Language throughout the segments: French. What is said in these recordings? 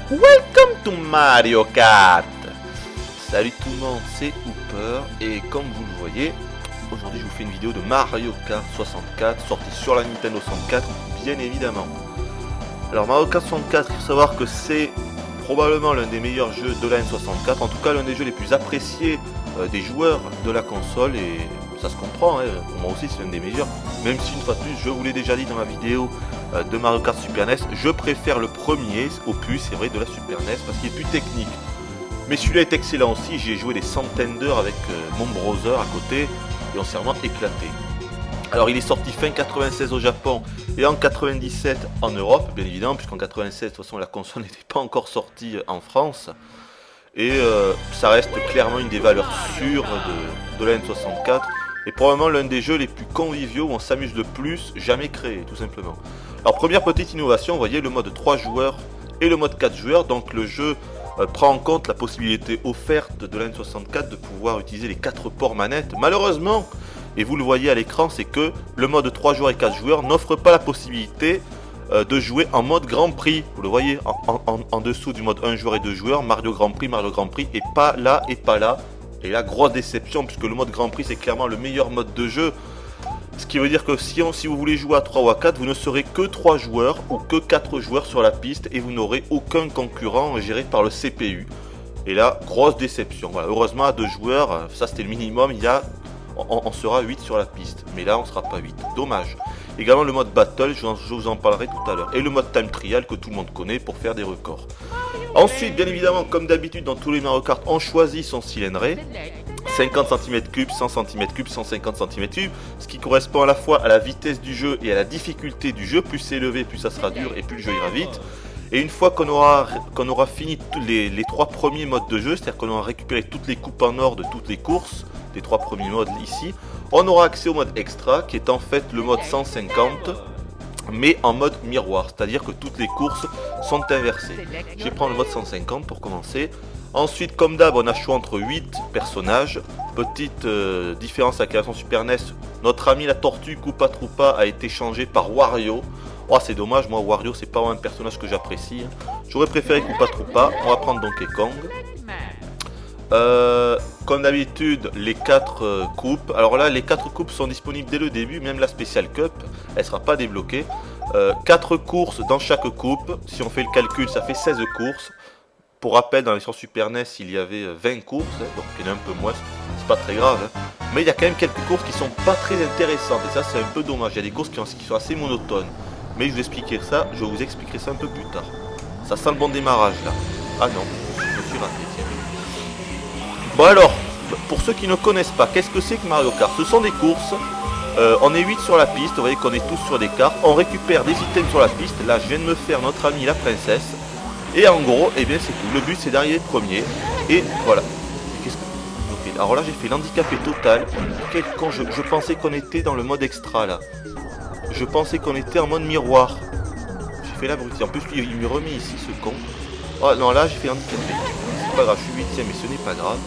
Welcome to Mario Kart. Salut tout le monde, c'est Hooper et comme vous le voyez, aujourd'hui je vous fais une vidéo de Mario Kart 64 sortie sur la Nintendo 64 bien évidemment. Alors Mario Kart 64, il faut savoir que c'est probablement l'un des meilleurs jeux de la N64, en tout cas l'un des jeux les plus appréciés des joueurs de la console et ça se comprend, hein, pour moi aussi c'est l'un des meilleurs, même si une fois de plus, je vous l'ai déjà dit dans ma vidéo de Mario Kart Super NES, je préfère le premier opus, c'est vrai, de la Super NES parce qu'il est plus technique. Mais celui-là est excellent aussi, j'ai joué des centaines d'heures avec mon browser à côté et on s'est vraiment éclaté. Alors il est sorti fin 96 au Japon et en 97 en Europe, bien évidemment, puisqu'en 96 de toute façon la console n'était pas encore sortie en France. Et ça reste clairement une des valeurs sûres de la N64 et probablement l'un des jeux les plus conviviaux où on s'amuse le plus jamais créé, tout simplement. Alors première petite innovation, vous voyez le mode 3 joueurs et le mode 4 joueurs, donc le jeu prend en compte la possibilité offerte de la N64 de pouvoir utiliser les 4 ports manettes. Malheureusement, et vous le voyez à l'écran, c'est que le mode 3 joueurs et 4 joueurs n'offre pas la possibilité de jouer en mode Grand Prix. Vous le voyez en dessous du mode 1 joueur et 2 joueurs, Mario Grand Prix, et pas là et pas là. Et là, grosse déception puisque le mode Grand Prix c'est clairement le meilleur mode de jeu. Ce qui veut dire que si vous voulez jouer à 3 ou à 4, vous ne serez que 3 joueurs ou que 4 joueurs sur la piste et vous n'aurez aucun concurrent géré par le CPU. Et là, grosse déception. Voilà, heureusement à 2 joueurs, ça c'était le minimum, on sera 8 sur la piste. Mais là, on ne sera pas 8. Dommage. Également le mode Battle, je vous en parlerai tout à l'heure. Et le mode Time Trial que tout le monde connaît pour faire des records. Ensuite, bien évidemment, comme d'habitude dans tous les Mario Kart, on choisit son cylindrée. 50 cm3, 100 cm3, 150 cm3, ce qui correspond à la fois à la vitesse du jeu et à la difficulté du jeu. Plus c'est élevé, plus ça sera dur et plus le jeu ira vite. Et une fois qu'on aura fini les 3 premiers modes de jeu, c'est-à-dire qu'on aura récupéré toutes les coupes en or de toutes les courses, des 3 premiers modes ici, on aura accès au mode extra qui est en fait le mode 150 mais en mode miroir, c'est-à-dire que toutes les courses sont inversées. Je vais prendre le mode 150 pour commencer. Ensuite, comme d'hab, on a choix entre 8 personnages. Petite différence avec la version Super NES, notre ami la tortue Koopa Troopa a été changé par Wario. Oh, c'est dommage, moi Wario c'est pas un personnage que j'apprécie. J'aurais préféré Koopa Troopa. On va prendre Donkey Kong. Comme d'habitude, les 4 coupes. Alors là, les 4 coupes sont disponibles dès le début, même la Special Cup, elle sera pas débloquée. 4 courses dans chaque coupe. Si on fait le calcul, ça fait 16 courses. Pour rappel, dans la version Super NES, il y avait 20 courses, donc il y en a un peu moins, c'est pas très grave. Mais il y a quand même quelques courses qui sont pas très intéressantes, et ça c'est un peu dommage. Il y a des courses qui sont assez monotones. Mais je vous expliquerai ça un peu plus tard. Ça sent le bon démarrage là. Ah non, je suis raté, tiens. Bon alors, pour ceux qui ne connaissent pas, qu'est-ce que c'est que Mario Kart? Ce sont des courses, on est 8 sur la piste, vous voyez qu'on est tous sur des cartes, on récupère des items sur la piste, là je viens de me faire notre amie la princesse, et en gros, eh bien c'est tout, le but c'est d'arriver premier, et voilà. Okay. Alors là j'ai fait l'handicapé total, quel con, je pensais qu'on était dans le mode extra là, je pensais qu'on était en mode miroir, j'ai fait l'abruti, en plus lui il me remet ici ce con, oh non là j'ai fait l'handicapé, c'est pas grave, je suis 8ème mais ce n'est pas grave.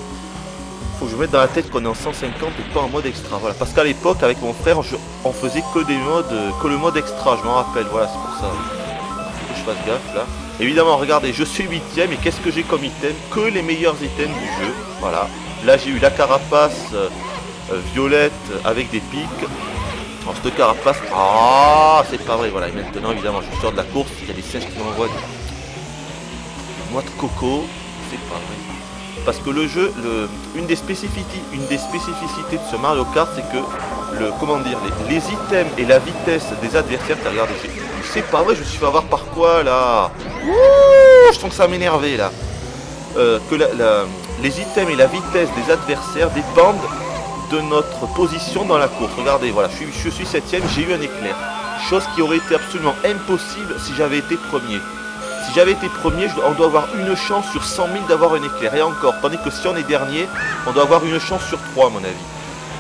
Faut que je mette dans la tête qu'on est en 150 et pas en mode extra, voilà, parce qu'à l'époque avec mon frère on faisait que le mode extra, je m'en rappelle, voilà c'est pour ça, faut que je fasse gaffe là. Évidemment regardez, je suis 8ème et qu'est-ce que j'ai comme item? Que les meilleurs items du jeu, voilà, là j'ai eu la carapace violette avec des pics. Alors cette carapace, ah c'est pas vrai, voilà, et maintenant évidemment je sors de la course, il y a des singes qui m'envoient des noix de coco, c'est pas vrai. Parce que le jeu, une des spécificités de ce Mario Kart, c'est que les items et la vitesse des adversaires, regardez, c'est pas vrai, je me suis fait avoir par quoi là? Ouh, je sens que ça m'énervait là. Les items et la vitesse des adversaires dépendent de notre position dans la course. Regardez, voilà, je suis 7ème, j'ai eu un éclair. Chose qui aurait été absolument impossible si j'avais été premier. Si j'avais été premier, on doit avoir une chance sur 100 000 d'avoir un éclair. Et encore, tandis que si on est dernier, on doit avoir une chance sur 3 à mon avis.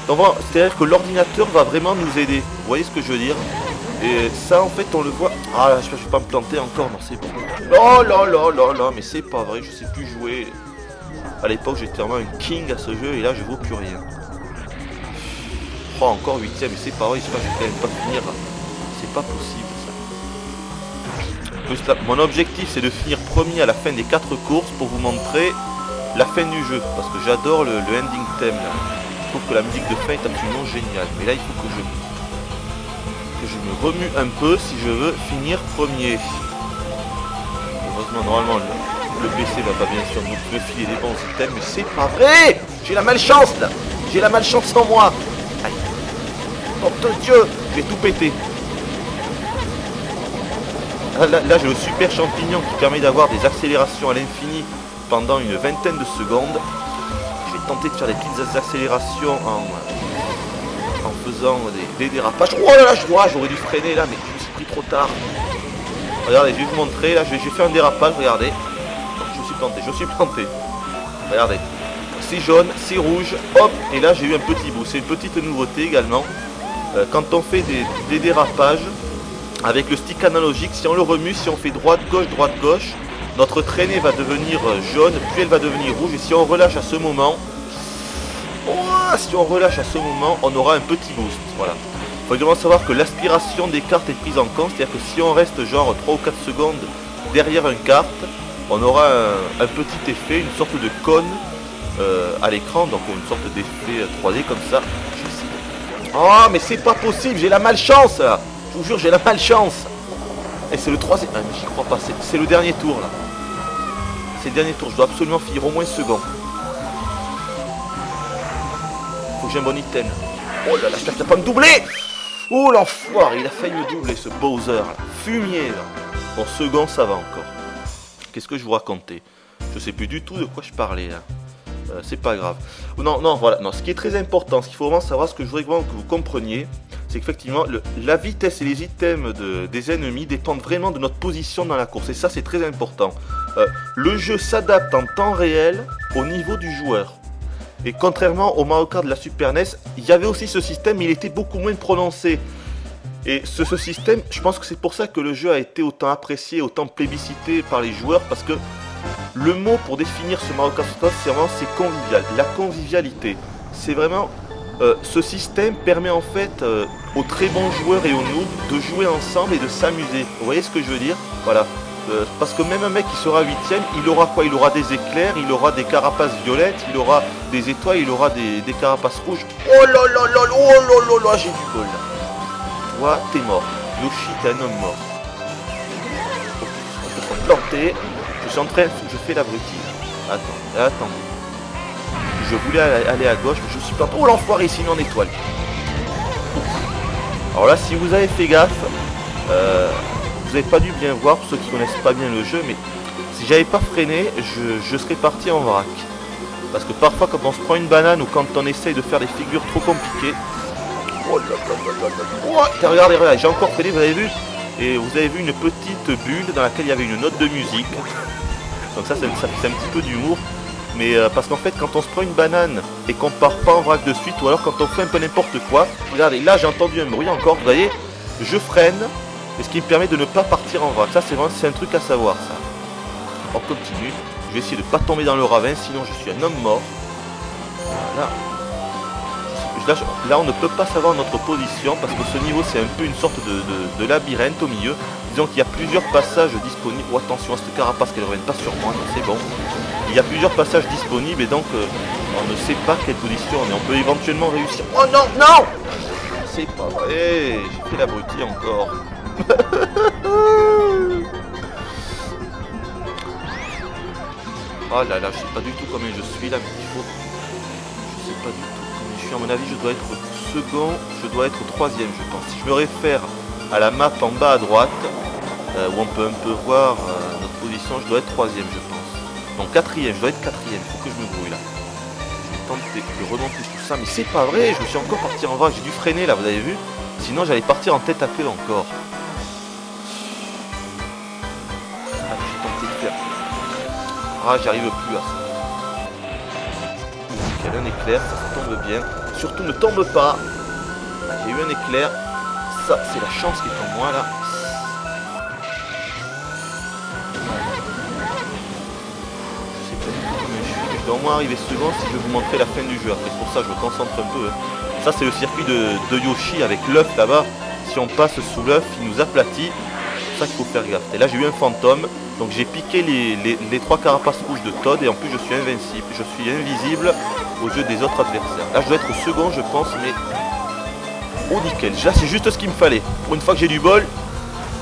Donc voilà, c'est-à-dire que l'ordinateur va vraiment nous aider. Vous voyez ce que je veux dire? Et ça en fait on le voit. Ah là, je vais pas me planter encore, non c'est bon. Oh là là là là, mais c'est pas vrai, je sais plus jouer. À l'époque j'étais vraiment un king à ce jeu et là je vaux plus rien. Oh encore 8ème, mais c'est pas vrai, je vais quand même pas finir. C'est pas possible ça. Mon objectif c'est de finir premier à la fin des 4 courses pour vous montrer la fin du jeu. Parce que j'adore le ending theme là. Je trouve que la musique de fin est absolument géniale. Mais là il faut que je me remue un peu si je veux finir premier. Heureusement normalement le PC va pas bien sûr me filer des bons items. Mais c'est pas vrai. J'ai la malchance là. J'ai la malchance en moi. Aïe. Oh de Dieu. Je vais tout péter. Là j'ai le super champignon qui permet d'avoir des accélérations à l'infini pendant une vingtaine de secondes. Je vais tenter de faire des petites accélérations en faisant des dérapages. Oh là là, j'aurais dû freiner là, mais je me suis pris trop tard. Regardez, je vais vous montrer, là j'ai fait un dérapage, regardez. Je suis planté. Regardez, c'est jaune, c'est rouge, hop, et là j'ai eu un petit bout. C'est une petite nouveauté également. Quand on fait des dérapages, avec le stick analogique, si on le remue, si on fait droite-gauche, notre traînée va devenir jaune, puis elle va devenir rouge. Et si on relâche à ce moment, on aura un petit boost. Voilà. Il faut également savoir que l'aspiration des cartes est prise en compte. C'est-à-dire que si on reste genre 3 ou 4 secondes derrière une carte, on aura un petit effet, une sorte de cône à l'écran. Donc une sorte d'effet 3D comme ça. Oh mais c'est pas possible, j'ai la malchance là. Je vous jure, j'ai la malchance. Et c'est le troisième. Ah, mais j'y crois pas. C'est le dernier tour là. C'est le dernier tour. Je dois absolument finir au moins second. Faut que j'ai un bon item. Oh là là, j'espère qu'il va pas me doubler. Oh l'enfoiré, il a failli me doubler ce Bowser là. Fumier là. Bon, second, ça va encore. Qu'est-ce que je vous racontais? Je sais plus du tout de quoi je parlais là. C'est pas grave. Non, voilà. Non, ce qui est très important, ce qu'il faut vraiment savoir, ce que je voudrais vraiment que vous compreniez, c'est qu'effectivement, la vitesse et les items des ennemis dépendent vraiment de notre position dans la course. Et ça, c'est très important. Le jeu s'adapte en temps réel au niveau du joueur. Et contrairement au Mario Kart de la Super NES, il y avait aussi ce système, mais il était beaucoup moins prononcé. Et ce système, je pense que c'est pour ça que le jeu a été autant apprécié, autant plébiscité par les joueurs, parce que le mot pour définir ce Mario Kart 64, c'est convivial. La convivialité. C'est vraiment... ce système permet en fait aux très bons joueurs et aux noobs de jouer ensemble et de s'amuser. Vous voyez ce que je veux dire? Voilà. Parce que même un mec qui sera 8ème, il aura quoi? Il aura des éclairs, il aura des carapaces violettes, il aura des étoiles, il aura des carapaces rouges. Oh là là là là, oh là là là, j'ai du bol là. Toi, t'es mort. Yoshi, t'es un homme mort. On peut se planter. Je suis en train, je fais l'abruti. Attends. Je voulais aller à gauche, mais je suis planté. Oh l'enfoiré, ici en étoile. Alors là, si vous avez fait gaffe, vous n'avez pas dû bien voir, pour ceux qui connaissent pas bien le jeu, mais si j'avais pas freiné, je serais parti en vrac. Parce que parfois, quand on se prend une banane ou quand on essaye de faire des figures trop compliquées, oh là là là là là. Regardez, j'ai encore freiné, vous avez vu? Et vous avez vu une petite bulle dans laquelle il y avait une note de musique. Donc ça fait un petit peu d'humour. Mais parce qu'en fait, quand on se prend une banane et qu'on part pas en vrac de suite, ou alors quand on fait un peu n'importe quoi, regardez, là j'ai entendu un bruit encore, vous voyez, je freine, et ce qui me permet de ne pas partir en vrac. Ça c'est un truc à savoir ça. On continue, je vais essayer de ne pas tomber dans le ravin, sinon je suis un homme mort. Voilà. Là on ne peut pas savoir notre position, parce que ce niveau c'est un peu une sorte de labyrinthe au milieu. Disons qu'il y a plusieurs passages disponibles. Oh attention à cette carapace qu'elle ne revienne pas sur moi, c'est bon. Il y a plusieurs passages disponibles et donc on ne sait pas quelle position on est. On peut éventuellement réussir. Oh non, non! C'est pas vrai, j'ai fait l'abruti encore. Oh là là, je sais pas du tout combien je suis là, mais il faut... Je sais pas du tout combien je suis. À mon avis, je dois être second, je dois être troisième, je pense. Si je me réfère à la map en bas à droite, où on peut un peu voir notre position, je dois être troisième, je pense. Donc quatrième, je dois être quatrième, il faut que je me brouille là. Je vais tenter de remonter tout ça, mais c'est pas vrai, je me suis encore parti en vrac, j'ai dû freiner là, vous avez vu? Sinon j'allais partir en tête à queue encore. Ah, j'ai tenté de faire. Ah, j'arrive plus à ça. Il y a un éclair, ça tombe bien. Surtout ne tombe pas. J'ai eu un éclair. Ça, c'est la chance qui est en moi là. Je dois au moins arriver second si je veux vous montrer la fin du jeu. Après, c'est pour ça que je me concentre un peu. Ça, c'est le circuit de Yoshi avec l'œuf là-bas. Si on passe sous l'œuf, il nous aplatit. ça qu'il faut faire gaffe. Et là j'ai eu un fantôme, donc j'ai piqué les 3 carapaces rouges de Toad et en plus je suis invincible, je suis invisible aux yeux des autres adversaires. Là je dois être au second je pense, mais... Oh nickel, là c'est juste ce qu'il me fallait. Pour une fois que j'ai du bol,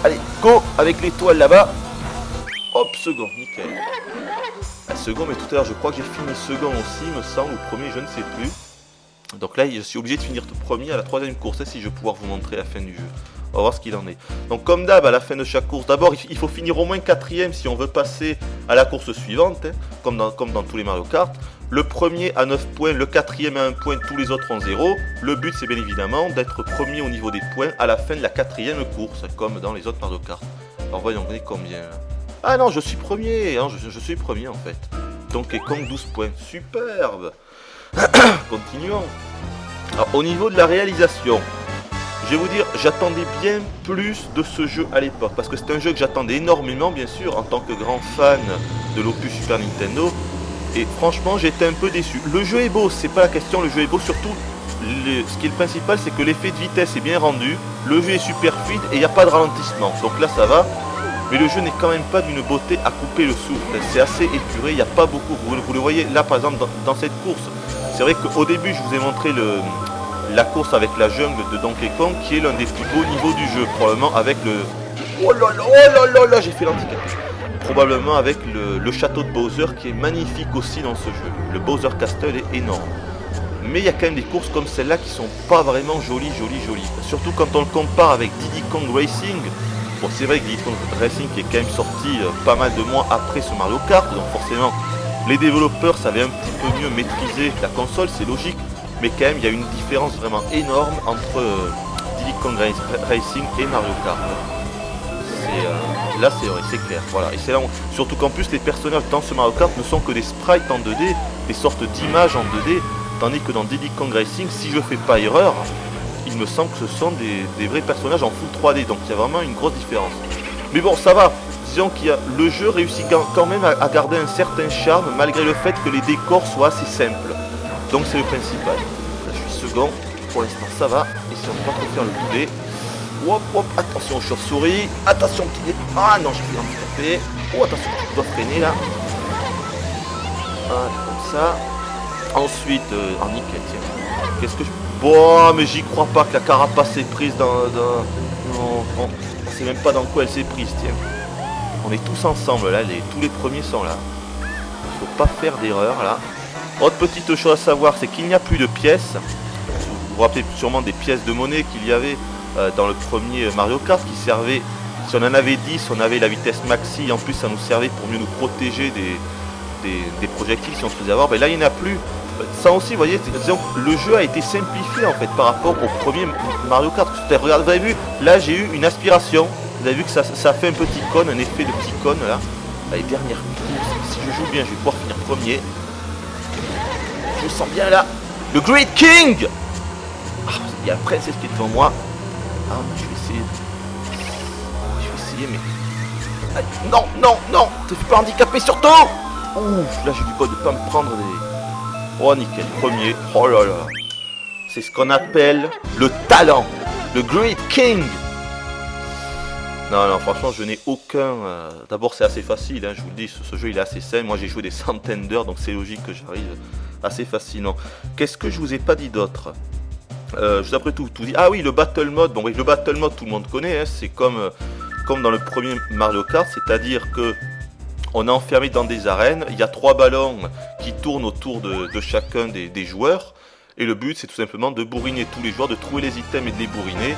allez, go avec l'étoile là-bas. Hop, second, nickel. Second, mais tout à l'heure je crois que j'ai fini second aussi, il me semble, ou premier, je ne sais plus. Donc là je suis obligé de finir premier à la 3ème course, si je vais pouvoir vous montrer la fin du jeu. On va voir ce qu'il en est. Donc comme d'hab, à la fin de chaque course, d'abord il faut finir au moins 4ème si on veut passer à la course suivante, hein, comme dans tous les Mario Kart. Le premier à 9 points, le 4ème à 1 point, tous les autres ont 0. Le but c'est bien évidemment d'être premier au niveau des points à la fin de la 4ème course, comme dans les autres Mario Kart. Alors voyons, on est combien là? Ah non, je suis premier, hein, je suis premier en fait. Donkey Kong 12 points, superbe. Continuons. Alors au niveau de la réalisation, je vais vous dire, j'attendais bien plus de ce jeu à l'époque, parce que c'est un jeu que j'attendais énormément bien sûr, en tant que grand fan de l'opus Super Nintendo, et franchement j'étais un peu déçu. Le jeu est beau, c'est pas la question, le jeu est beau, surtout, ce qui est le principal c'est que l'effet de vitesse est bien rendu, le jeu est super fluide et il n'y a pas de ralentissement, donc là ça va. Mais le jeu n'est quand même pas d'une beauté à couper le souffle, c'est assez épuré, il n'y a pas beaucoup, vous le voyez là par exemple dans cette course. C'est vrai qu'au début je vous ai montré la course avec la jungle de Donkey Kong qui est l'un des plus beaux niveaux du jeu, probablement avec le... Oh là là, j'ai fait l'handicap. Probablement avec le château de Bowser qui est magnifique aussi dans ce jeu. Le Bowser Castle est énorme. Mais il y a quand même des courses comme celle-là qui sont pas vraiment jolies. Surtout quand on le compare avec Diddy Kong Racing. Bon, c'est vrai que Diddy Kong Racing qui est quand même sorti pas mal de mois après ce Mario Kart, donc forcément les développeurs savaient un petit peu mieux maîtriser la console, c'est logique, mais quand même il y a une différence vraiment énorme entre Diddy Kong Racing et Mario Kart. Là c'est vrai, c'est clair, voilà. Et c'est là surtout qu'en plus les personnages dans ce Mario Kart ne sont que des sprites en 2D, des sortes d'images en 2D, tandis que dans Diddy Kong Racing, si je fais pas erreur, il me semble que ce sont des vrais personnages en full 3D, donc il y a vraiment une grosse différence. Mais bon, ça va, disons qu'il y a, le jeu réussit quand même à garder un certain charme, malgré le fait que les décors soient assez simples. Donc c'est le principal. Là je suis second, pour l'instant ça va, et si on ne peut pas trop faire le boulet. Hop hop, attention aux chauves-souris, attention petit... Ah non, j'ai fait handicapé. Oh attention, je dois freiner là. Voilà, comme ça. Ensuite, oh nickel, tiens. Qu'est-ce que je... Bon, mais j'y crois pas que la carapace est prise dans... Non, on sait même pas dans quoi elle s'est prise, tiens. On est tous ensemble là, tous les premiers sont là. Il faut pas faire d'erreur là. Autre petite chose à savoir, c'est qu'il n'y a plus de pièces. Vous vous rappelez sûrement des pièces de monnaie qu'il y avait dans le premier Mario Kart qui servait, si on en avait 10, on avait la vitesse maxi, en plus ça nous servait pour mieux nous protéger des projectiles si on se faisait avoir. Mais là il n'y en a plus. Ça aussi, vous voyez, disons, le jeu a été simplifié en fait par rapport au premier Mario Kart. Regardez, vous avez vu, là j'ai eu une aspiration. Vous avez vu que ça fait un petit cône, un effet de petit cône là. Allez, dernière course, si je joue bien, je vais pouvoir finir premier. Je sens bien là. Le Great King. Ah, il y a la princesse qui est devant moi. Ah, je vais essayer, mais... Allez, non, non, non. Te fais pas handicaper surtout. Ouf, là j'ai du bol de pas me prendre des... Oh nickel, premier. Oh là là. C'est ce qu'on appelle le talent. Le Great King. Non, non, franchement, je n'ai aucun... D'abord, c'est assez facile, hein, je vous le dis, ce jeu, il est assez simple. Moi, j'ai joué des centaines d'heures, donc c'est logique que j'arrive assez facilement. Qu'est-ce que je vous ai pas dit d'autre? Je vous ai après tout dit. Ah oui, le Battle Mode. Bon, oui, le Battle Mode, tout le monde connaît. Hein, c'est comme dans le premier Mario Kart, c'est-à-dire que on est enfermé dans des arènes. Il y a 3 ballons qui tournent autour de chacun des joueurs. Et le but, c'est tout simplement de bourriner tous les joueurs, de trouver les items et de les bourriner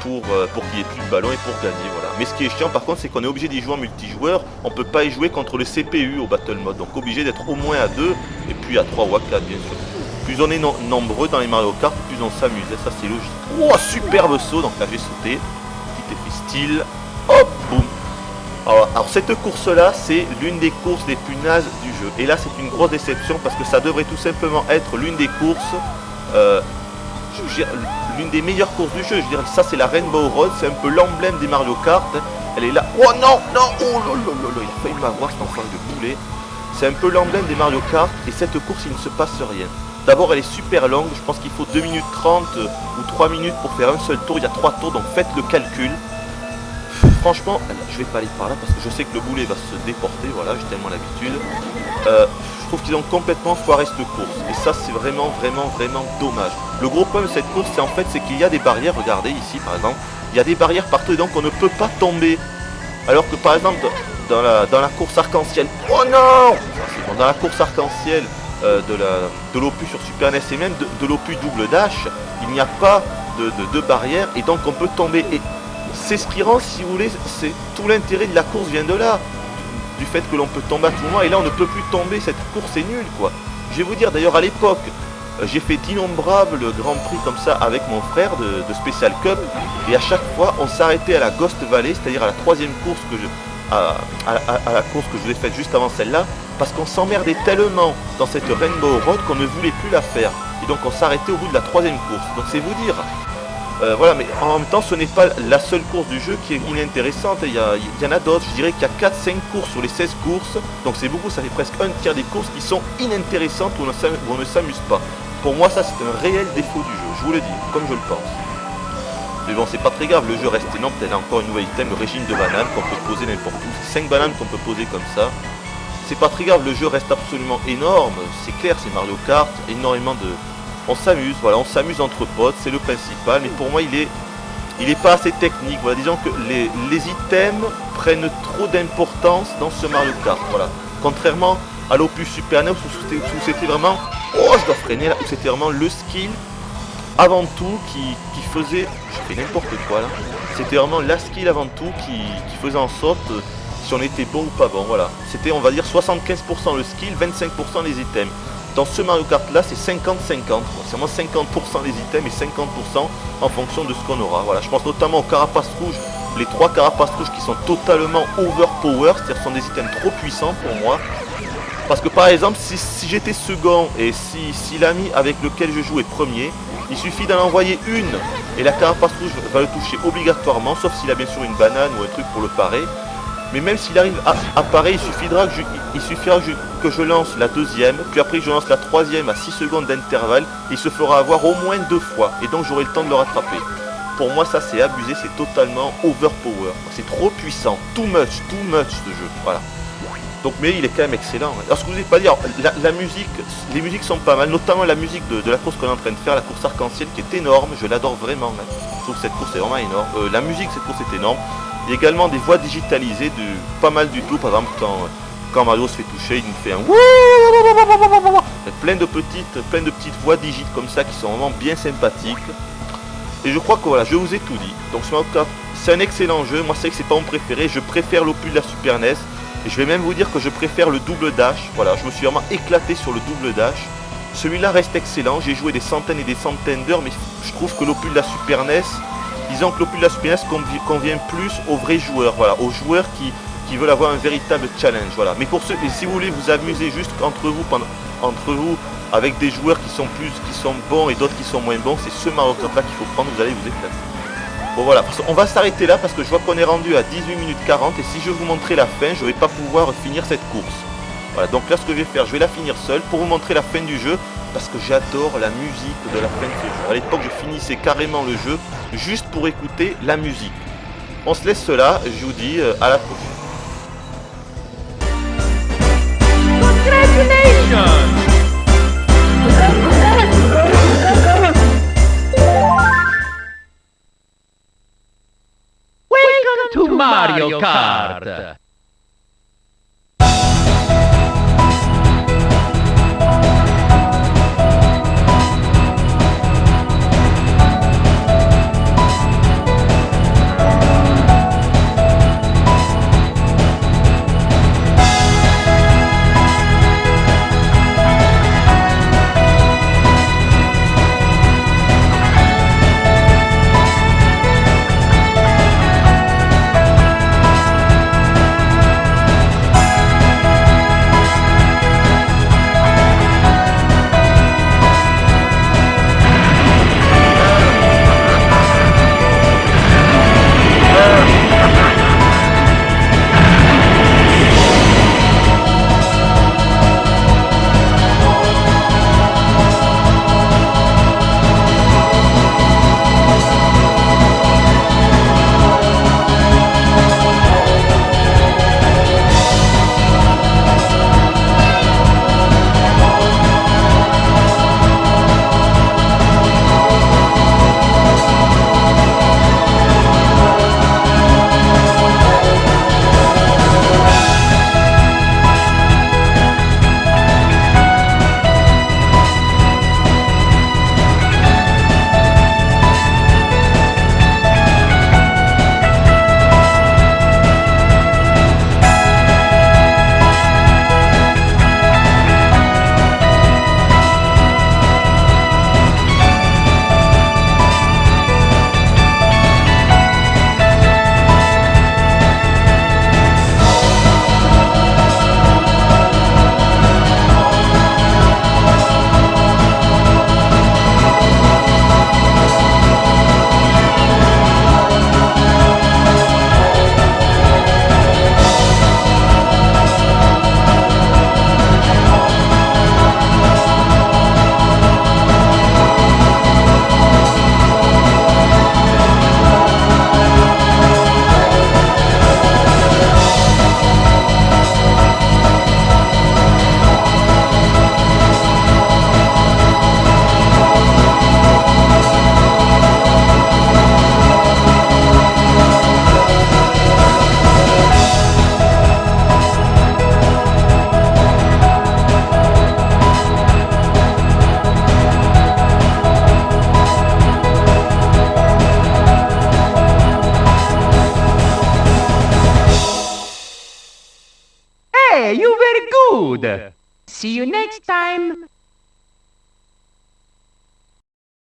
pour qu'il n'y ait plus de ballons et pour gagner, voilà. Mais ce qui est chiant par contre, c'est qu'on est obligé d'y jouer en multijoueur. On peut pas y jouer contre le CPU au Battle Mode, donc obligé d'être au moins à 2 et puis à 3 ou à 4 bien sûr. Plus on est nombreux dans les Mario Kart, plus on s'amuse, ça c'est logique. Oh, superbe saut, donc là j'ai sauté, petit effet style, hop, boum. Alors cette course là, c'est l'une des courses les plus nazes du jeu. Et là c'est une grosse déception parce que ça devrait tout simplement être l'une des courses... l'une des meilleures courses du jeu, je dirais que ça c'est la Rainbow Road, c'est un peu l'emblème des Mario Kart, elle est là, oh non, non, oh lolololo, il a failli m'avoir cet enfant de poulet, c'est un peu l'emblème des Mario Kart, et cette course il ne se passe rien. D'abord elle est super longue, je pense qu'il faut 2 minutes 30 ou 3 minutes pour faire un seul tour, il y a 3 tours, donc faites le calcul. franchement, je vais pas aller par là parce que je sais que le boulet va se déporter, voilà, j'ai tellement l'habitude. Je trouve qu'ils ont complètement foiré cette course. Et ça, c'est vraiment dommage. Le gros problème de cette course, c'est qu'il y a des barrières, regardez ici par exemple, il y a des barrières partout et donc on ne peut pas tomber. Alors que par exemple, dans la course arc-en-ciel, oh non, bon, dans la course arc-en-ciel de l'opus sur Super NES et même de l'opus Double Dash, il n'y a pas de barrière et donc on peut tomber. Et c'est ce qui rend, si vous voulez, c'est tout l'intérêt de la course vient de là, du fait que l'on peut tomber à tout moment et là on ne peut plus tomber, cette course est nulle quoi. Je vais vous dire d'ailleurs à l'époque, j'ai fait d'innombrables grands prix comme ça avec mon frère de Special Cup et à chaque fois on s'arrêtait à la Ghost Valley, c'est-à-dire à la troisième course à la course que je vous ai faite juste avant celle-là, parce qu'on s'emmerdait tellement dans cette Rainbow Road qu'on ne voulait plus la faire. Et donc on s'arrêtait au bout de la troisième course. Donc c'est vous dire. Voilà, mais en même temps ce n'est pas la seule course du jeu qui est inintéressante. Il y en a d'autres, je dirais qu'il y a 4-5 courses sur les 16 courses. Donc c'est beaucoup, ça fait presque un tiers des courses qui sont inintéressantes où on ne s'amuse pas. Pour moi ça c'est un réel défaut du jeu, je vous le dis, comme je le pense. Mais bon, c'est pas très grave, le jeu reste énorme, peut-être encore une nouvelle item, le régime de bananes qu'on peut poser n'importe où. C'est 5 bananes qu'on peut poser comme ça. C'est pas très grave, le jeu reste absolument énorme, c'est clair, c'est Mario Kart, énormément de... On s'amuse, voilà, on s'amuse entre potes, c'est le principal, mais pour moi il est pas assez technique, voilà, disons que les items prennent trop d'importance dans ce Mario Kart, voilà. Contrairement à l'opus Super NES où c'était vraiment... Oh, je dois freiner là, où c'était vraiment le skill avant tout qui faisait... Je fais n'importe quoi là. C'était vraiment la skill avant tout qui faisait en sorte si on était bon ou pas bon, voilà. C'était, on va dire, 75% le skill, 25% les items. Dans ce Mario Kart là, c'est 50-50. C'est vraiment 50% les items et 50% en fonction de ce qu'on aura. Voilà, je pense notamment aux carapaces rouges. Les 3 carapaces rouges qui sont totalement overpower, c'est-à-dire sont des items trop puissants pour moi. Parce que par exemple, si j'étais second et si l'ami avec lequel je joue est premier, il suffit d'en envoyer une et la carapace rouge va le toucher obligatoirement, sauf s'il a bien sûr une banane ou un truc pour le parer. Mais même s'il arrive à parer, il suffira que je lance la deuxième, puis après je lance la troisième à 6 secondes d'intervalle, il se fera avoir au moins 2 fois, et donc j'aurai le temps de le rattraper. Pour moi ça c'est abusé, c'est totalement overpower, c'est trop puissant, too much ce jeu, voilà. Donc mais il est quand même excellent. Alors ce que je vous ai pas dit, la musique, les musiques sont pas mal, notamment la musique de la course qu'on est en train de faire, la course arc-en-ciel qui est énorme, je l'adore vraiment. Je trouve que cette course est vraiment énorme, la musique de cette course est énorme. Il y a également des voix digitalisées, pas mal du tout, par exemple quand Mario se fait toucher, il nous fait un wouh. Plein de petites voix digites comme ça qui sont vraiment bien sympathiques. Et je crois que voilà, je vous ai tout dit. Donc ce Mario Kart, c'est un excellent jeu, moi c'est que c'est pas mon préféré, je préfère l'opus de la Super NES. Et je vais même vous dire que je préfère le double dash, voilà, je me suis vraiment éclaté sur le double dash. Celui-là reste excellent, j'ai joué des centaines et des centaines d'heures, mais je trouve que l'opus de la Super NES, disons que l'opus de la Super NES convient plus aux vrais joueurs, voilà, aux joueurs qui veulent avoir un véritable challenge, voilà. Mais pour ceux, et si vous voulez vous amuser juste entre vous, avec des joueurs qui sont bons et d'autres qui sont moins bons, c'est ce Mario Kart là qu'il faut prendre, vous allez vous éclater. Bon voilà, on va s'arrêter là parce que je vois qu'on est rendu à 18 minutes 40 et si je vous montrer la fin, je vais pas pouvoir finir cette course. Voilà, donc là ce que je vais faire, je vais la finir seul pour vous montrer la fin du jeu parce que j'adore la musique de la fin de ce jeu. À l'époque, je finissais carrément le jeu juste pour écouter la musique. On se laisse là, je vous dis à la prochaine. Congratulations! To Mario Kart! good. See you next time.